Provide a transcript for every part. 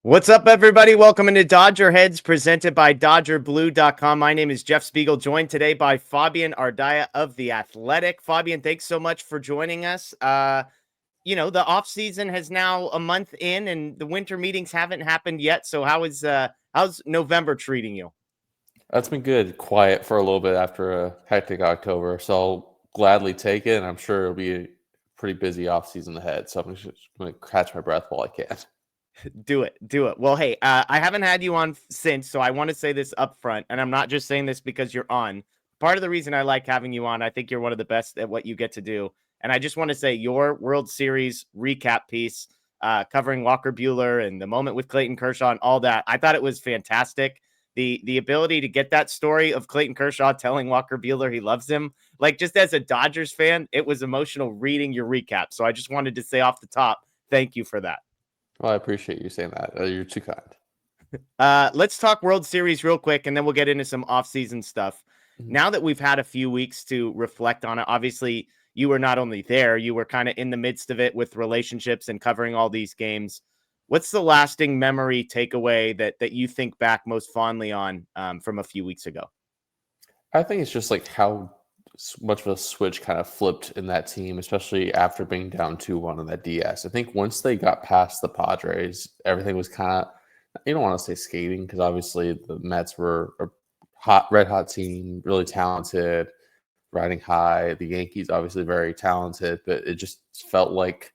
What's up, everybody? Welcome into DodgerHeads, presented by DodgerBlue.com. My name is Jeff Spiegel, joined today by Fabian Ardaya of The Athletic. Fabian, thanks so much for joining us. The offseason has now a month in, and the winter meetings haven't happened yet. So how's November treating you? That's been good. Quiet for a little bit after a hectic October. So I'll gladly take it. And I'm sure it'll be a pretty busy offseason ahead. So I'm just going to catch my breath while I can. Do it. Well, hey, I haven't had you on since, so I want to say this up front, and I'm not just saying this because you're on. Part of the reason I like having you on, I think you're one of the best at what you get to do. And I just want to say your World Series recap piece covering Walker Buehler and the moment with Clayton Kershaw and all that, I thought it was fantastic. The ability to get that story of Clayton Kershaw telling Walker Buehler he loves him, like just as a Dodgers fan, it was emotional reading your recap. So I just wanted to say off the top, thank you for that. Well, I appreciate you saying that. You're too kind. Let's talk World Series real quick, and then we'll get into some off-season stuff. Mm-hmm. Now that we've had a few weeks to reflect on it, obviously you were not only there, you were kind of in the midst of it with relationships and covering all these games. What's the lasting memory takeaway that you think back most fondly on from a few weeks ago? I think it's just like how much of a switch kind of flipped in that team, especially after being down 2-1 on that DS. I think once they got past the Padres, everything was kind of, you don't want to say skating because obviously the Mets were a red hot team, really talented, riding high. The Yankees obviously very talented, but it just felt like,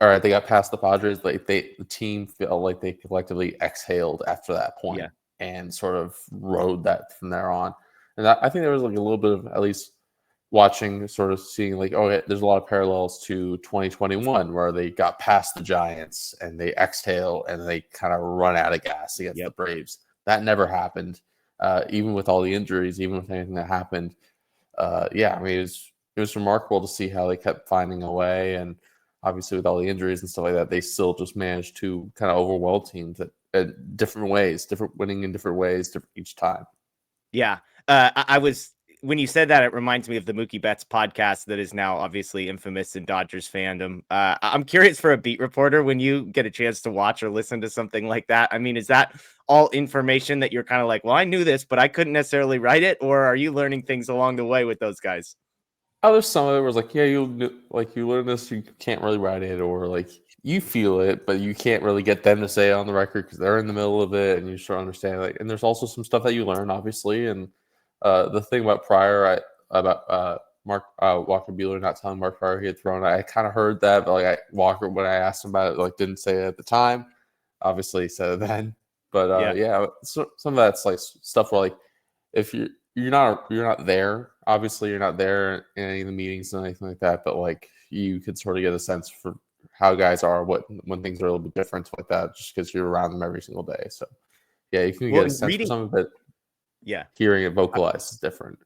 all right, they got past the Padres. Like the team felt like they collectively exhaled after that point and sort of rode that from there on. And I think there was like a little bit of at least watching, sort of seeing like, oh, there's a lot of parallels to 2021 where they got past the Giants and they exhale and they kind of run out of gas against the Braves. That never happened, even with all the injuries, even with anything that happened. I mean, it was remarkable to see how they kept finding a way, and obviously with all the injuries and stuff like that, they still just managed to kind of overwhelm teams at different ways, winning in different ways each time. Yeah. I was, when you said that, it reminds me of the Mookie Betts podcast that is now obviously infamous in Dodgers fandom. I'm curious, for a beat reporter, when you get a chance to watch or listen to something like that, I mean, is that all information that you're kind of like, well, I knew this, but I couldn't necessarily write it? Or are you learning things along the way with those guys? Oh, there's some of it was like, yeah, you learn this, you can't really write it, or like you feel it, but you can't really get them to say it on the record because they're in the middle of it, and you start understanding. Like, and there's also some stuff that you learn, obviously, and the thing about Pryor, Walker Buehler not telling Mark Pryor he had thrown, I kind of heard that, but like Walker, when I asked him about it, like didn't say it at the time. Obviously, he said it then, but so, some of that's like stuff where like if you're not there. Obviously, you're not there in any of the meetings and anything like that, but like you could sort of get a sense for how guys are, when things are a little bit different like that, just because you're around them every single day. So yeah, you can get a sense for some of it. Yeah, hearing it vocalized is different.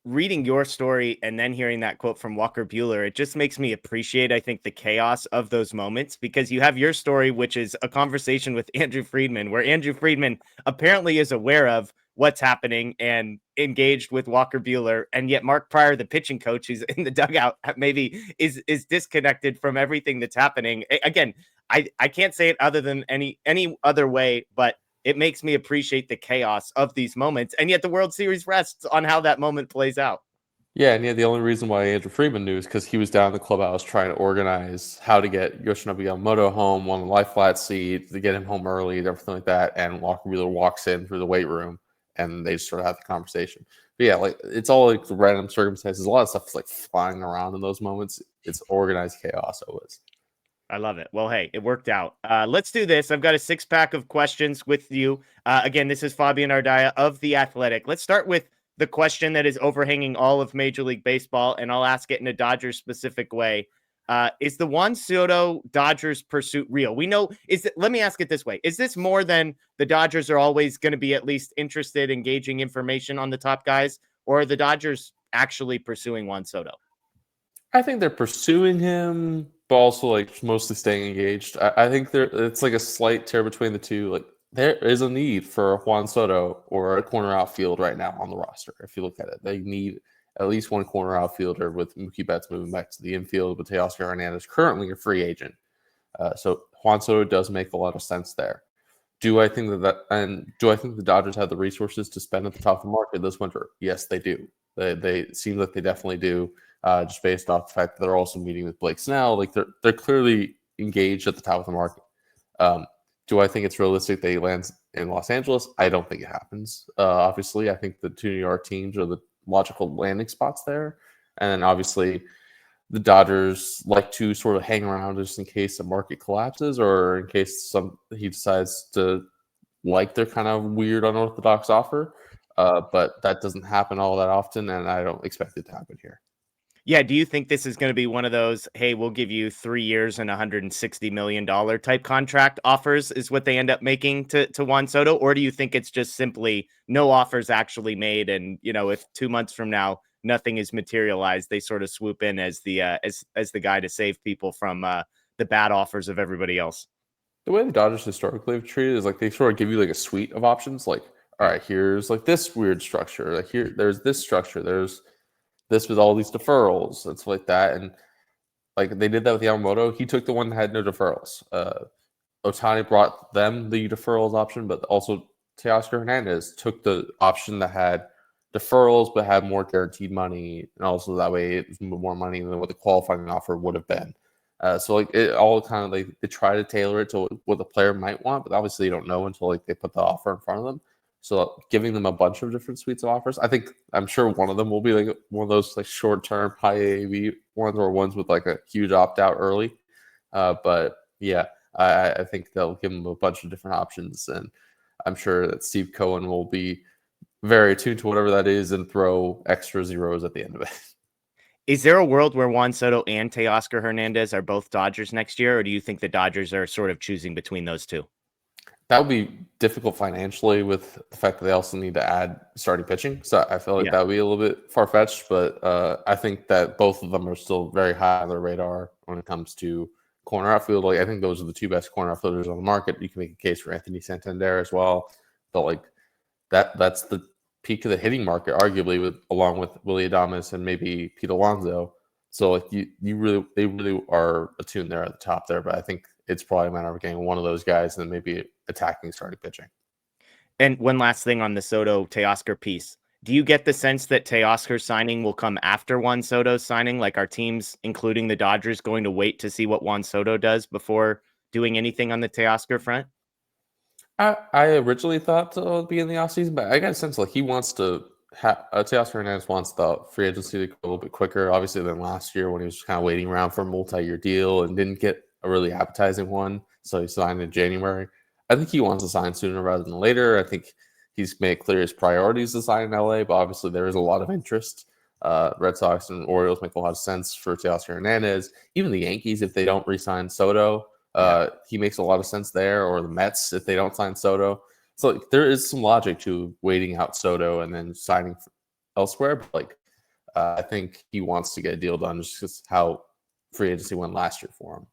Reading your story and then hearing that quote from Walker Buehler, it just makes me appreciate, I think, the chaos of those moments, because you have your story, which is a conversation with Andrew Friedman, where Andrew Friedman apparently is aware of what's happening and engaged with Walker Buehler. And yet Mark Pryor, the pitching coach who's in the dugout, maybe is disconnected from everything that's happening. Again, I can't say it other than any other way, but it makes me appreciate the chaos of these moments. And yet the World Series rests on how that moment plays out. Yeah, and the only reason why Andrew Friedman knew is because he was down in the clubhouse trying to organize how to get Yoshinobu Yamamoto home, on the lie flat seat, to get him home early, and everything like that. And Walker Buehler walks in through the weight room, and they just sort of have the conversation. But yeah, like it's all like random circumstances. A lot of stuff is like flying around in those moments. It's organized chaos always. I love it. Well, hey, it worked out. Let's do this. I've got a 6-pack of questions with you. Again, this is Fabian Ardaya of The Athletic. Let's start with the question that is overhanging all of Major League Baseball, and I'll ask it in a Dodgers-specific way. Is the Juan Soto Dodgers pursuit real? We know, let me ask it this way. Is this more than the Dodgers are always going to be at least interested in gauging information on the top guys, or are the Dodgers actually pursuing Juan Soto? I think they're pursuing him, but also like mostly staying engaged. I think it's like a slight tear between the two. Like there is a need for Juan Soto or a corner outfield right now on the roster. If you look at it, they need at least one corner outfielder, with Mookie Betts moving back to the infield, with Teoscar Hernandez currently a free agent. So Juan Soto does make a lot of sense there. Do I think do I think the Dodgers have the resources to spend at the top of the market this winter? Yes, they do. They seem like they definitely do, just based off the fact that they're also meeting with Blake Snell. Like they're clearly engaged at the top of the market. Do I think it's realistic they land in Los Angeles? I don't think it happens. Obviously, I think the two New York teams are the logical landing spots there. And then obviously the Dodgers like to sort of hang around just in case the market collapses or in case he decides to like their kind of weird unorthodox offer. But that doesn't happen all that often, and I don't expect it to happen here. Yeah, do you think this is going to be one of those, hey, we'll give you 3 years and $160 million type contract offers is what they end up making to Juan Soto? Or do you think it's just simply no offers actually made? And, if 2 months from now, nothing is materialized, they sort of swoop in as the as the guy to save people from the bad offers of everybody else? The way the Dodgers historically have treated is like they sort of give you like a suite of options. Like, all right, here's like this weird structure. Like there's this structure. There's this with all these deferrals and stuff like that. And like they did that with Yamamoto. He took the one that had no deferrals. Ohtani brought them the deferrals option, but also Teoscar Hernandez took the option that had deferrals but had more guaranteed money, and also that way it was more money than what the qualifying offer would have been. So like it all kind of like they try to tailor it to what the player might want, but obviously you don't know until like they put the offer in front of them. So giving them a bunch of different suites of offers, I'm sure one of them will be like one of those like short term high AAV ones or ones with like a huge opt out early. But yeah, I think they'll give them a bunch of different options, and I'm sure that Steve Cohen will be very attuned to whatever that is and throw extra zeros at the end of it. Is there a world where Juan Soto and Teoscar Hernandez are both Dodgers next year, or do you think the Dodgers are sort of choosing between those two? That would be difficult financially with the fact that they also need to add starting pitching. So I feel like that would be a little bit far fetched, but I think that both of them are still very high on their radar when it comes to corner outfield. Like I think those are the two best corner outfielders on the market. You can make a case for Anthony Santander as well, but like that's the peak of the hitting market, arguably, along with Willie Adames and maybe Pete Alonso. So like they really are attuned there at the top there, but I think it's probably a matter of getting one of those guys and then maybe attacking starting pitching. And one last thing on the Soto Teoscar piece. Do you get the sense that Teoscar's signing will come after Juan Soto's signing? Like our teams, including the Dodgers, going to wait to see what Juan Soto does before doing anything on the Teoscar front? I originally thought it would be in the offseason, but I got a sense like he wants to Teoscar Hernandez wants the free agency to go a little bit quicker, obviously, than last year when he was kind of waiting around for a multi-year deal and didn't get a really appetizing one. So he signed in January. I think he wants to sign sooner rather than later. I think he's made clear his priorities to sign in LA, but obviously there is a lot of interest. Red Sox and Orioles make a lot of sense for Teoscar Hernandez. Even the Yankees, if they don't re-sign Soto, he makes a lot of sense there, or the Mets if they don't sign Soto. So like, there is some logic to waiting out Soto and then signing elsewhere. But like, I think he wants to get a deal done just because how free agency went last year for him.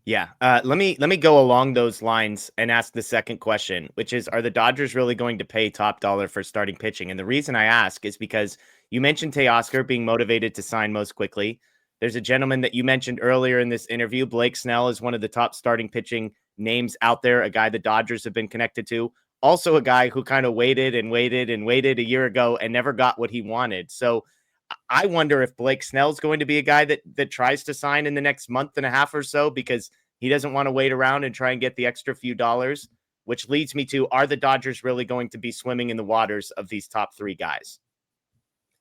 Yeah. Let me go along those lines and ask the second question, which is, are the Dodgers really going to pay top dollar for starting pitching? And the reason I ask is because you mentioned Teoscar being motivated to sign most quickly. There's a gentleman that you mentioned earlier in this interview. Blake Snell is one of the top starting pitching names out there, a guy the Dodgers have been connected to. Also a guy who kind of waited and waited and waited a year ago and never got what he wanted. So I wonder if Blake Snell's going to be a guy that tries to sign in the next month and a half or so because he doesn't want to wait around and try and get the extra few dollars, which leads me to, are the Dodgers really going to be swimming in the waters of these top three guys?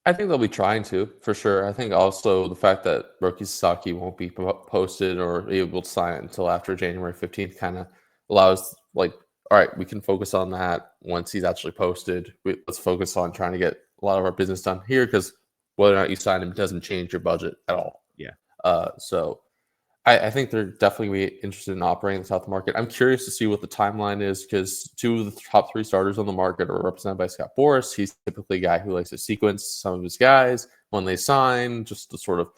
I think they'll be trying to, for sure. I think also the fact that Roki Sasaki won't be posted or able to sign it until after January 15th kind of allows, like, all right, we can focus on that once he's actually posted. Let's focus on trying to get a lot of our business done here because whether or not you sign him doesn't change your budget at all. Yeah. So I think they're definitely interested in operating the South market. I'm curious to see what the timeline is because two of the top three starters on the market are represented by Scott Boras. He's typically a guy who likes to sequence some of his guys when they sign, just to sort of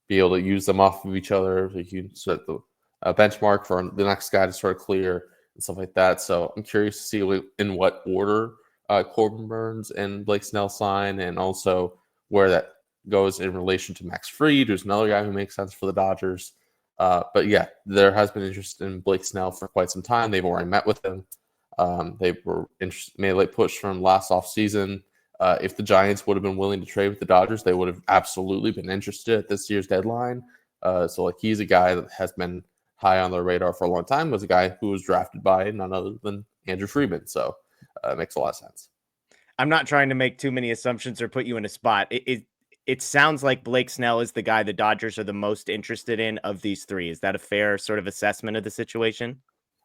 be able to use them off of each other. So you can set the benchmark for the next guy to sort of clear and stuff like that. So I'm curious to see in what order Corbin Burns and Blake Snell sign, and also where that goes in relation to Max Fried, who's another guy who makes sense for the Dodgers. But yeah, there has been interest in Blake Snell for quite some time. They've already met with him. They were made a late push from last offseason. If the Giants would have been willing to trade with the Dodgers, they would have absolutely been interested at this year's deadline. So like he's a guy that has been high on their radar for a long time. Was a guy who was drafted by none other than Andrew Friedman. So it makes a lot of sense. I'm not trying to make too many assumptions or put you in a spot. It sounds like Blake Snell is the guy the Dodgers are the most interested in of these three. Is that a fair sort of assessment of the situation?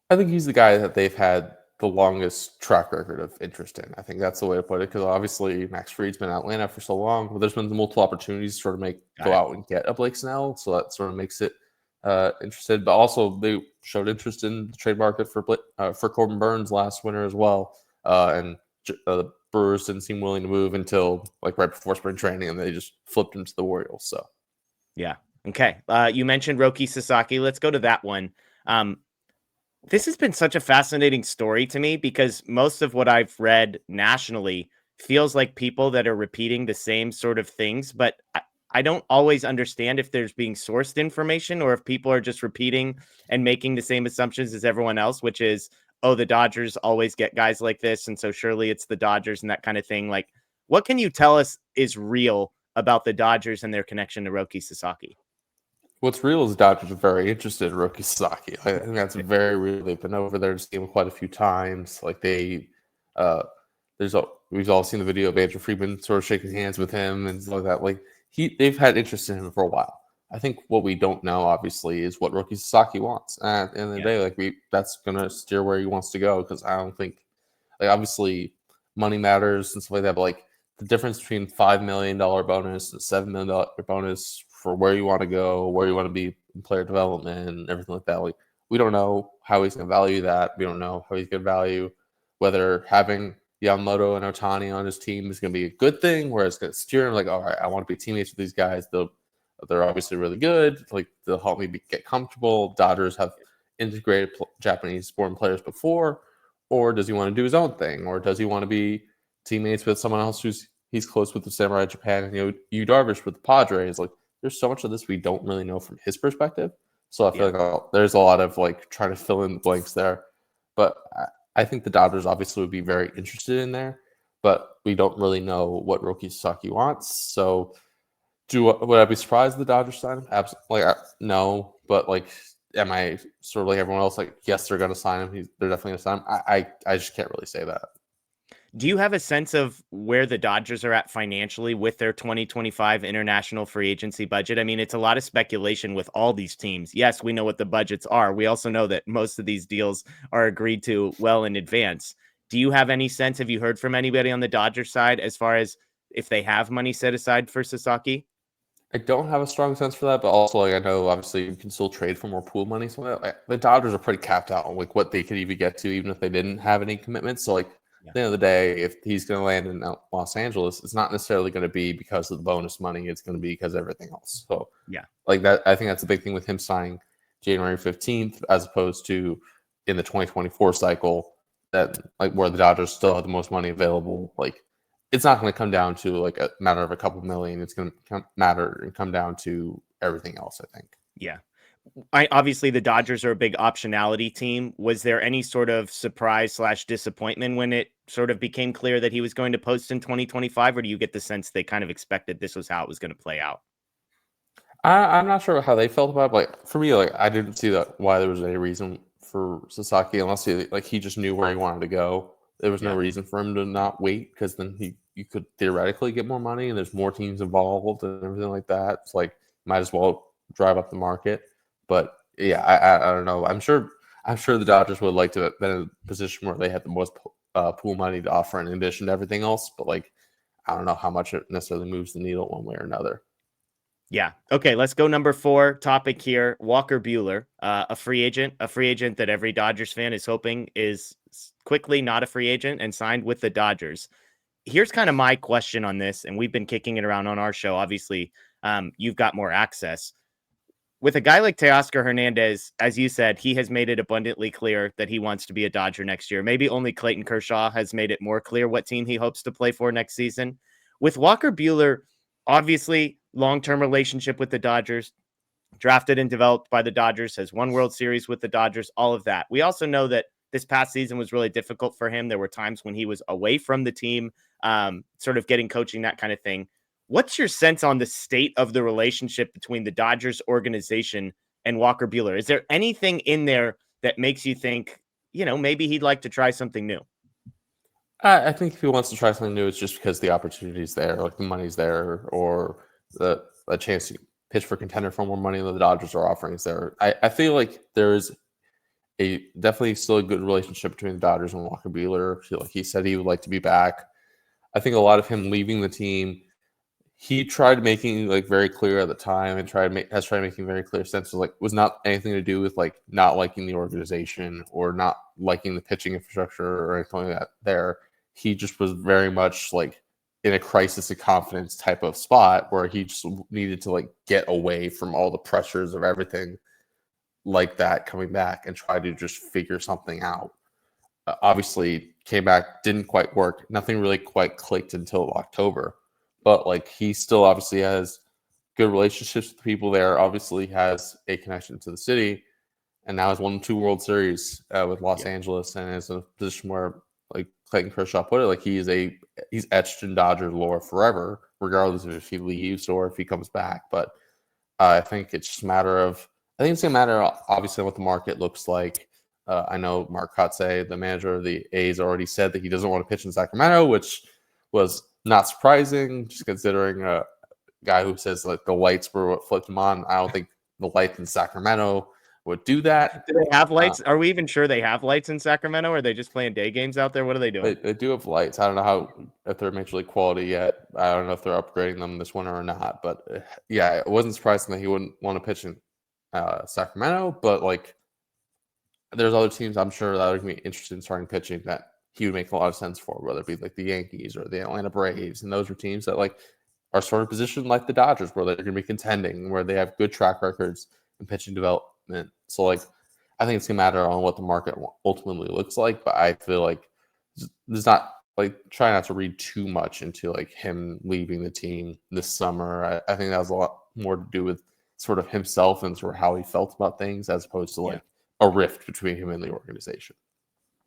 I think he's the guy that they've had the longest track record of interest in. I think that's the way to put it, because obviously Max Fried's been in Atlanta for so long, but there's been multiple opportunities to sort of go out and get a Blake Snell, so that sort of makes it interested. But also they showed interest in the trade market for Corbin Burns last winter as well, and the Brewers didn't seem willing to move until like right before spring training, and they just flipped him to the Orioles. So yeah, okay. You mentioned Roki Sasaki. Let's go to that one. This has been such a fascinating story to me because most of what I've read nationally feels like people that are repeating the same sort of things, but I don't always understand if there's being sourced information or if people are just repeating and making the same assumptions as everyone else, which is, oh, the Dodgers always get guys like this, and so surely it's the Dodgers and that kind of thing. Like, what can you tell us is real about the Dodgers and their connection to Roki Sasaki? what's real is the Dodgers are very interested in Roki Sasaki. I think that's very real. They've been over there to see him quite a few times. Like we've all seen the video of Andrew Friedman sort of shaking hands with him and stuff like that. Like they've had interest in him for a while. I think what we don't know, obviously, is what Roki Sasaki wants. And at the end of the day, like that's gonna steer where he wants to go, because I don't think, like, obviously money matters and stuff like that, but like the difference between $5 million bonus and $7 million bonus for where you want to go, where you want to be in player development and everything like that. Like, we don't know how he's going to value that. We don't know how he's going to value whether having Yamamoto and Ohtani on his team is going to be a good thing, where it's going to steer him like, all right, I want to be teammates with these guys. They're obviously really good. Like, they'll help me get comfortable. Dodgers have integrated Japanese-born players before. Or does he want to do his own thing? Or does he want to be teammates with someone else he's close with, the Samurai Japan and Yu Darvish with the Padres? Like, there's so much of this we don't really know from his perspective. So I feel like there's a lot of like trying to fill in the blanks there. But I think the Dodgers obviously would be very interested in there, but we don't really know what Roki Sasaki wants. So would I be surprised the Dodgers sign him? Absolutely. Like, no, but like, am I sort of like everyone else? Like, yes, they're going to sign him. They're definitely going to sign him. I just can't really say that. Do you have a sense of where the Dodgers are at financially with their 2025 international free agency budget? I mean, it's a lot of speculation with all these teams. Yes, we know what the budgets are. We also know that most of these deals are agreed to well in advance. Do you have any sense? Have you heard from anybody on the Dodgers side as far as if they have money set aside for Sasaki? I don't have a strong sense for that, but also like I know obviously you can still trade for more pool money. So the Dodgers are pretty capped out on like what they could even get to, even if they didn't have any commitments. So like at the end of the day, if he's going to land in Los Angeles, it's not necessarily going to be because of the bonus money. It's going to be because of everything else. So like that, I think that's the big thing with him signing January 15th, as opposed to in the 2024 cycle, that like where the Dodgers still have the most money available. Like, it's not going to come down to like a matter of a couple million. It's going to matter and come down to everything else, I think. Yeah. Obviously the Dodgers are a big optionality team. Was there any sort of surprise / disappointment when it sort of became clear that he was going to post in 2025? Or do you get the sense they kind of expected this was how it was going to play out? I'm not sure how they felt about it, but like, for me, like I didn't see that why there was any reason for Sasaki, unless he just knew where he wanted to go. There was no reason for him to not wait, because then you could theoretically get more money, and there's more teams involved and everything like that. It's like, might as well drive up the market. But yeah, I don't know. I'm sure the Dodgers would like to have been in a position where they had the most pool money to offer in addition to everything else. But like, I don't know how much it necessarily moves the needle one way or another. Yeah. Okay. Let's go. Number 4 topic here. Walker Buehler, a free agent that every Dodgers fan is hoping is quickly not a free agent and signed with the Dodgers. Here's kind of my question on this. And we've been kicking it around on our show. Obviously, you've got more access. With a guy like Teoscar Hernandez, as you said, he has made it abundantly clear that he wants to be a Dodger next year. Maybe only Clayton Kershaw has made it more clear what team he hopes to play for next season. With Walker Buehler, obviously long-term relationship with the Dodgers, drafted and developed by the Dodgers, has won World Series with the Dodgers, all of that. We also know that this past season was really difficult for him. There were times when he was away from the team, sort of getting coaching, that kind of thing. What's your sense on the state of the relationship between the Dodgers organization and Walker Buehler? Is there anything in there that makes you think, maybe he'd like to try something new? I think if he wants to try something new, it's just because the opportunity's there, like the money's there, or a chance to pitch for contender for more money than the Dodgers are offering is there. I feel like there is definitely still a good relationship between the Dodgers and Walker Buehler. Like he said, he would like to be back. I think a lot of him leaving the team, he tried making like very clear at the time, and has tried making very clear sense was not anything to do with like not liking the organization or not liking the pitching infrastructure or anything like that. He just was very much like in a crisis of confidence type of spot where he just needed to like get away from all the pressures of everything like that coming back and try to just figure something out. Obviously came back, didn't quite work. Nothing really quite clicked until October, but like he still obviously has good relationships with the people there, obviously has a connection to the city, and now has won 2 World Series with Los Angeles, and is in a position where, like Clayton Kershaw put it, like he's etched in Dodger lore forever, regardless of if he leaves or if he comes back. But I think it's just a matter of, it's going to matter obviously what the market looks like. I know Mark Kotsay, the manager of the A's, already said that he doesn't want to pitch in Sacramento, which was not surprising, just considering a guy who says like the lights were what flipped him on. I don't think the lights in Sacramento would do that. Do they have lights? Are we even sure they have lights in Sacramento? Or are they just playing day games out there? What are they doing? They do have lights. I don't know if they're major league quality yet. I don't know if they're upgrading them this winter or not. But yeah, it wasn't surprising that he wouldn't want to pitch in Sacramento. But like, there's other teams I'm sure that are going to be interested in starting pitching that he would make a lot of sense for, whether it be like the Yankees or the Atlanta Braves. And those are teams that like are sort of positioned like the Dodgers, where they're going to be contending, where they have good track records in pitching development. So like, I think it's going to matter on what the market ultimately looks like. But I feel like there's not like, try not to read too much into like him leaving the team this summer. I think that has a lot more to do with sort of himself and sort of how he felt about things, as opposed to like a rift between him and the organization.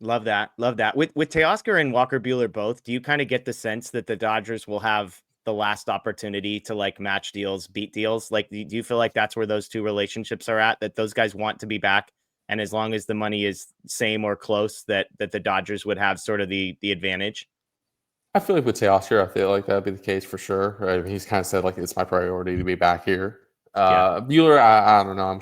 Love that. Love that. With Teoscar and Walker Buehler both, do you kind of get the sense that the Dodgers will have the last opportunity to like match deals, beat deals? Like, do you feel like that's where those two relationships are at, that those guys want to be back? And as long as the money is same or close, that the Dodgers would have sort of the advantage? I feel like with Teoscar, I feel like that'd be the case for sure. Right? I mean, he's kind of said like it's my priority to be back here. Buehler, I don't know. I'm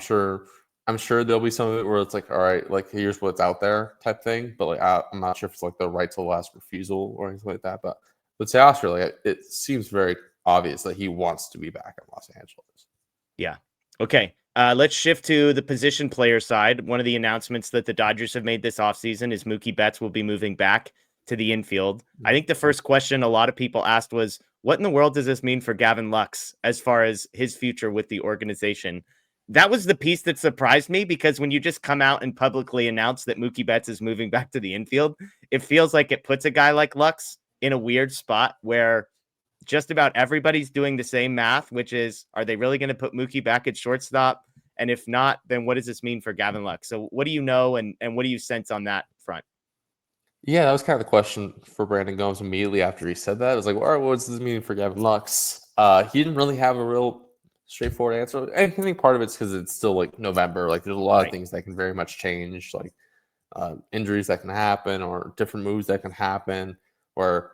sure there'll be some of it where it's like, all right, like here's what's out there type thing. But like, I'm not sure if it's like the right to last refusal or anything like that. But with Teoscar, like it seems very obvious that he wants to be back in Los Angeles. Yeah. Okay. Let's shift to the position player side. One of the announcements that the Dodgers have made this offseason is Mookie Betts will be moving back to the infield. I think the first question a lot of people asked was, what in the world does this mean for Gavin Lux as far as his future with the organization? That was the piece that surprised me, because when you just come out and publicly announce that Mookie Betts is moving back to the infield, it feels like it puts a guy like Lux in a weird spot where just about everybody's doing the same math, which is, are they really going to put Mookie back at shortstop? And if not, then what does this mean for Gavin Lux? So what do you know, and what do you sense on that front? Yeah, that was kind of the question for Brandon Gomes immediately after he said that. It was like, well, all right, what's this mean for Gavin Lux? He didn't really have a real straightforward answer. And I think part of it's because it's still like November. Like there's a lot of things that can very much change, like injuries that can happen or different moves that can happen, or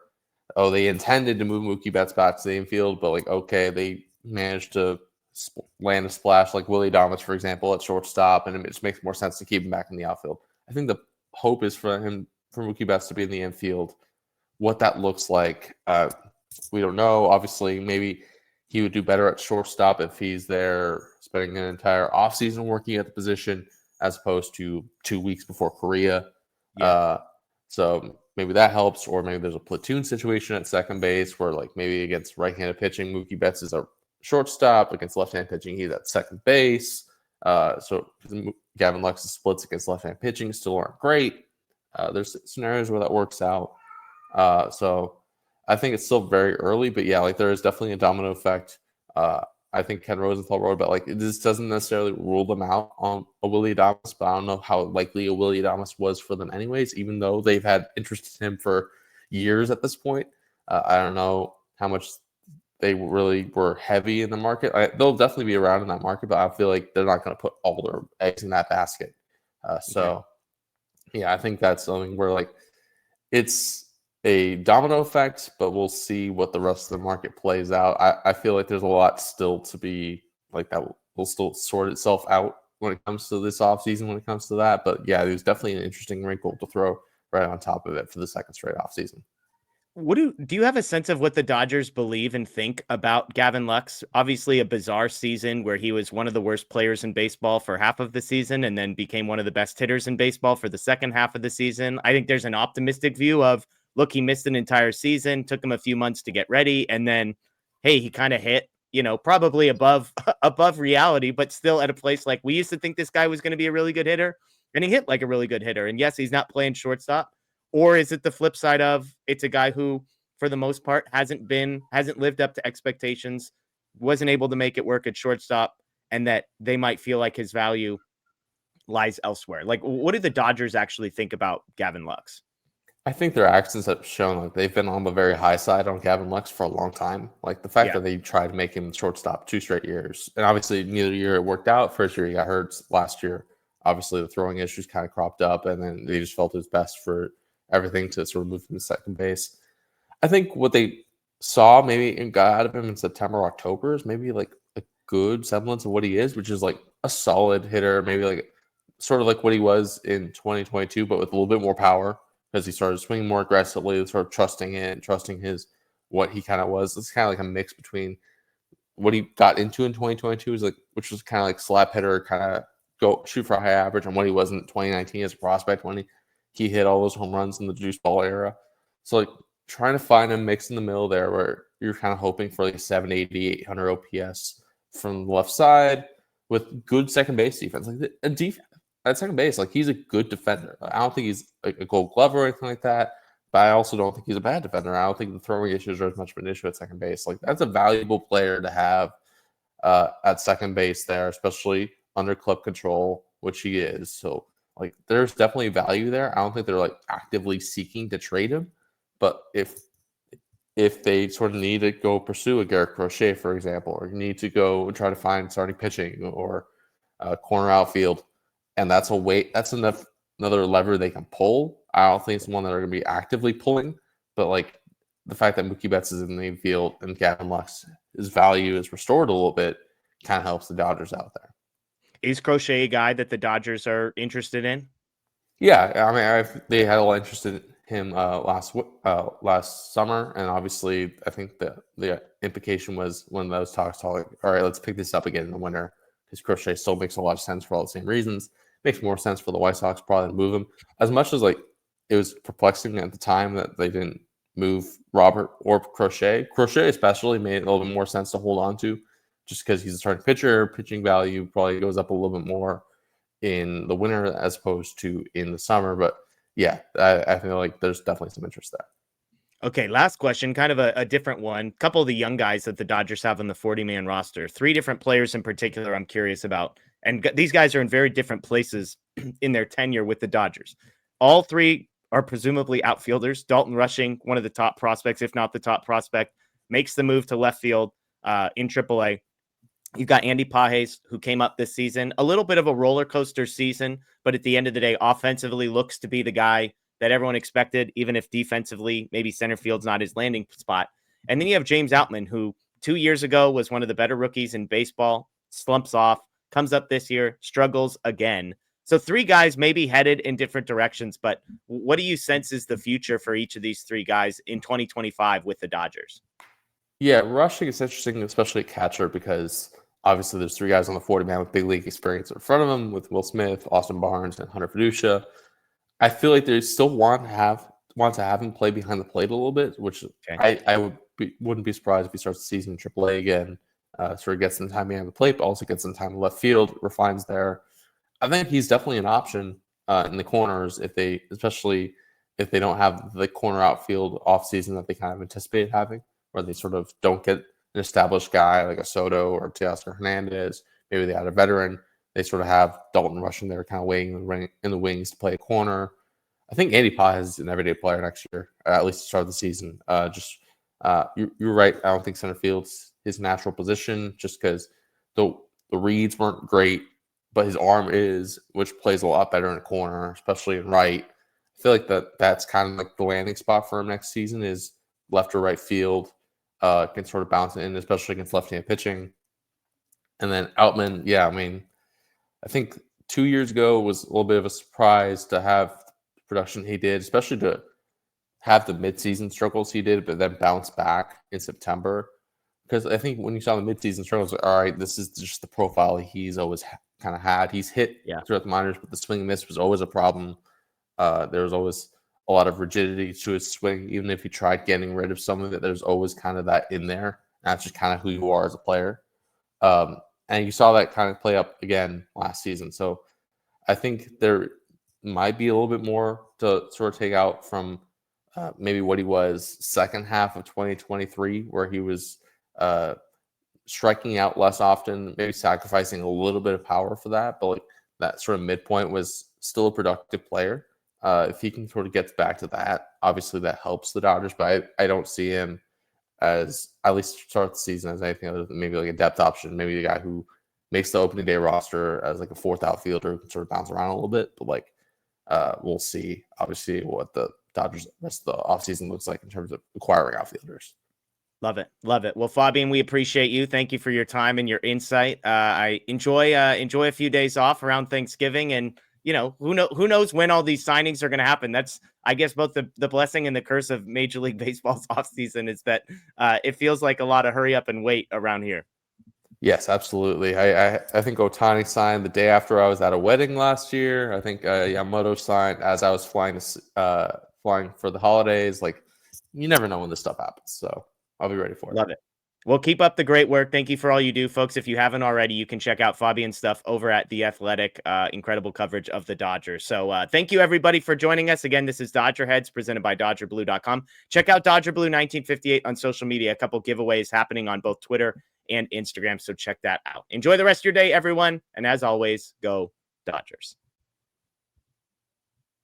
they intended to move Mookie Betts back to the infield, but like, okay, they managed to land a splash like Willie Adames, for example, at shortstop, and it just makes more sense to keep him back in the outfield. I think the hope is for Mookie Betts to be in the infield. What that looks like, we don't know. Obviously, maybe he would do better at shortstop if he's there spending an entire offseason working at the position, as opposed to 2 weeks before Korea. So maybe that helps, or maybe there's a platoon situation at second base where, like, maybe against right-handed pitching, Mookie Betts is a shortstop. Against left-handed pitching, he's at second base. So Gavin Lux's splits against left-handed pitching still aren't great. There's scenarios where that works out. So I think it's still very early, but yeah, like there is definitely a domino effect. I think Ken Rosenthal wrote about, like, this doesn't necessarily rule them out on a Willy Adames, but I don't know how likely a Willy Adames was for them anyways, even though they've had interest in him for years at this point. I don't know how much they really were heavy in the market. They'll definitely be around in that market, but I feel like they're not going to put all their eggs in that basket. So, yeah, I think that's something where, like, it's a domino effect, but we'll see what the rest of the market plays out. I feel like there's a lot still to be, like, that will still sort itself out when it comes to this offseason, when it comes to that. But yeah, there's definitely an interesting wrinkle to throw right on top of it for the second straight offseason. What do you have a sense of what the Dodgers believe and think about Gavin Lux? Obviously, a bizarre season where he was one of the worst players in baseball for half of the season and then became one of the best hitters in baseball for the second half of the season. I think there's an optimistic view of, look, he missed an entire season, took him a few months to get ready, and then, hey, he kind of hit, probably above above reality, but still at a place like we used to think this guy was going to be a really good hitter, and he hit like a really good hitter. And yes, he's not playing shortstop. Or is it the flip side of, it's a guy who, for the most part, hasn't lived up to expectations, wasn't able to make it work at shortstop, and that they might feel like his value lies elsewhere? Like, what do the Dodgers actually think about Gavin Lux? I think their actions have shown, like, they've been on the very high side on Gavin Lux for a long time. Like, the fact Yeah. that they tried to make him shortstop 2 straight years, and obviously neither year it worked out. First year he got hurt. Last year, obviously the throwing issues kind of cropped up, and then they just felt it was best for everything to sort of move him to second base. I think what they saw maybe and got out of him in September, October is maybe like a good semblance of what he is, which is like a solid hitter, maybe like sort of like what he was in 2022, but with a little bit more power because he started swinging more aggressively, sort of trusting his what he kind of was. It's kind of like a mix between what he got into in 2022 is like, which was kind of like slap hitter, kind of go shoot for a high average, and what he was in 2019 as a prospect when he hit all those home runs in the juice ball era. So, like, trying to find a mix in the middle there where you're kind of hoping for like 780, 800 OPS from the left side with good second base defense. Like, a defense at second base, like, he's a good defender. I don't think he's like a gold glove or anything like that, but I also don't think he's a bad defender. I don't think the throwing issues are as much of an issue at second base. Like, that's a valuable player to have at second base there, especially under club control, which he is. So, like, there's definitely value there. I don't think they're like actively seeking to trade him, but if they sort of need to go pursue a Garrett Crochet, for example, or you need to go and try to find starting pitching or corner outfield, and that's another lever they can pull. I don't think it's one that they're going to be actively pulling, but like the fact that Mookie Betts is in the infield and Gavin Lux, his value is restored a little bit, kind of helps the Dodgers out there. Is Crochet a guy that the Dodgers are interested in? Yeah, I mean, they had a lot of interest in him last summer, and obviously, I think the implication was when those talks like, all right, let's pick this up again in the winter, because Crochet still makes a lot of sense for all the same reasons. Makes more sense for the White Sox probably to move him. As much as like it was perplexing at the time that they didn't move Robert or Crochet. Crochet especially made it a little bit more sense to hold on to, just because he's a starting pitcher. Pitching value probably goes up a little bit more in the winter as opposed to in the summer. But yeah, I feel like there's definitely some interest there. Okay, last question, kind of a different one. A couple of the young guys that the Dodgers have on the 40-man roster, 3 different players in particular I'm curious about. And these guys are in very different places in their tenure with the Dodgers. All 3 are presumably outfielders. Dalton Rushing, one of the top prospects, if not the top prospect, makes the move to left field in AAA. You've got Andy Pages, who came up this season, a little bit of a roller coaster season, but at the end of the day, offensively looks to be the guy that everyone expected, even if defensively, maybe center field's not his landing spot. And then you have James Outman, who 2 years ago was one of the better rookies in baseball, slumps off, comes up this year, struggles again. So 3 guys maybe headed in different directions, but what do you sense is the future for each of these 3 guys in 2025 with the Dodgers? Yeah, Rushing is interesting, especially at catcher, because obviously there's 3 guys on the 40-man with big league experience in front of them, with Will Smith, Austin Barnes, and Hunter Fiducia. I feel like they still want to have him play behind the plate a little bit, which Okay. I wouldn't be surprised if he starts the season in AAA again. Sort of gets some time behind the plate, but also gets some time in left field, refines there. I think he's definitely an option in the corners especially if they don't have the corner outfield offseason that they kind of anticipate having, where they sort of don't get an established guy like a Soto or Teoscar Hernandez. Maybe they had a veteran. They sort of have Dalton rushing there, kind of waiting in the wings to play a corner. I think Andy Pye is an everyday player next year, at least to start the season. You're right. I don't think center field's his natural position, just because the reads weren't great, but his arm is, which plays a lot better in a corner, especially in right. I feel like that's kind of like the landing spot for him next season is left or right field. Can sort of bounce in, especially against left-handed pitching. And then Outman, yeah, I mean, I think 2 years ago was a little bit of a surprise to have the production he did, especially to have the midseason struggles he did, but then bounce back in September. Because I think when you saw the midseason struggles, all right, this is just the profile he's always kind of had. He's hit throughout the minors, but the swing and miss was always a problem. There was always a lot of rigidity to his swing. Even if he tried getting rid of some of it, there's always kind of that in there. That's just kind of who you are as a player. And you saw that kind of play up again last season. So I think there might be a little bit more to sort of take out from maybe what he was second half of 2023, where he was striking out less often, maybe sacrificing a little bit of power for that. But like that sort of midpoint was still a productive player. If he can sort of get back to that, obviously that helps the Dodgers, but I don't see him as, at least start the season, as anything other than maybe like a depth option, maybe a guy who makes the opening day roster as like a fourth outfielder, can sort of bounce around a little bit. But like we'll see, obviously, what the Dodgers rest of the offseason looks like in terms of acquiring outfielders. Love it. Love it. Well, Fabian, we appreciate you. Thank you for your time and your insight. I enjoy a few days off around Thanksgiving, and who knows when all these signings are going to happen. That's, I guess, both the blessing and the curse of Major League Baseball's offseason is that it feels like a lot of hurry up and wait around here. Yes, absolutely. I think Ohtani signed the day after I was at a wedding last year. I think Yamamoto signed as I was flying for the holidays. Like, you never know when this stuff happens, so I'll be ready for it. Love it. Well, keep up the great work. Thank you for all you do, folks. If you haven't already, you can check out Fabian's stuff over at The Athletic. Incredible coverage of the Dodgers. So thank you, everybody, for joining us. Again, this is DodgerHeads presented by DodgerBlue.com. Check out Dodger Blue 1958 on social media. A couple giveaways happening on both Twitter and Instagram, so check that out. Enjoy the rest of your day, everyone. And as always, go Dodgers.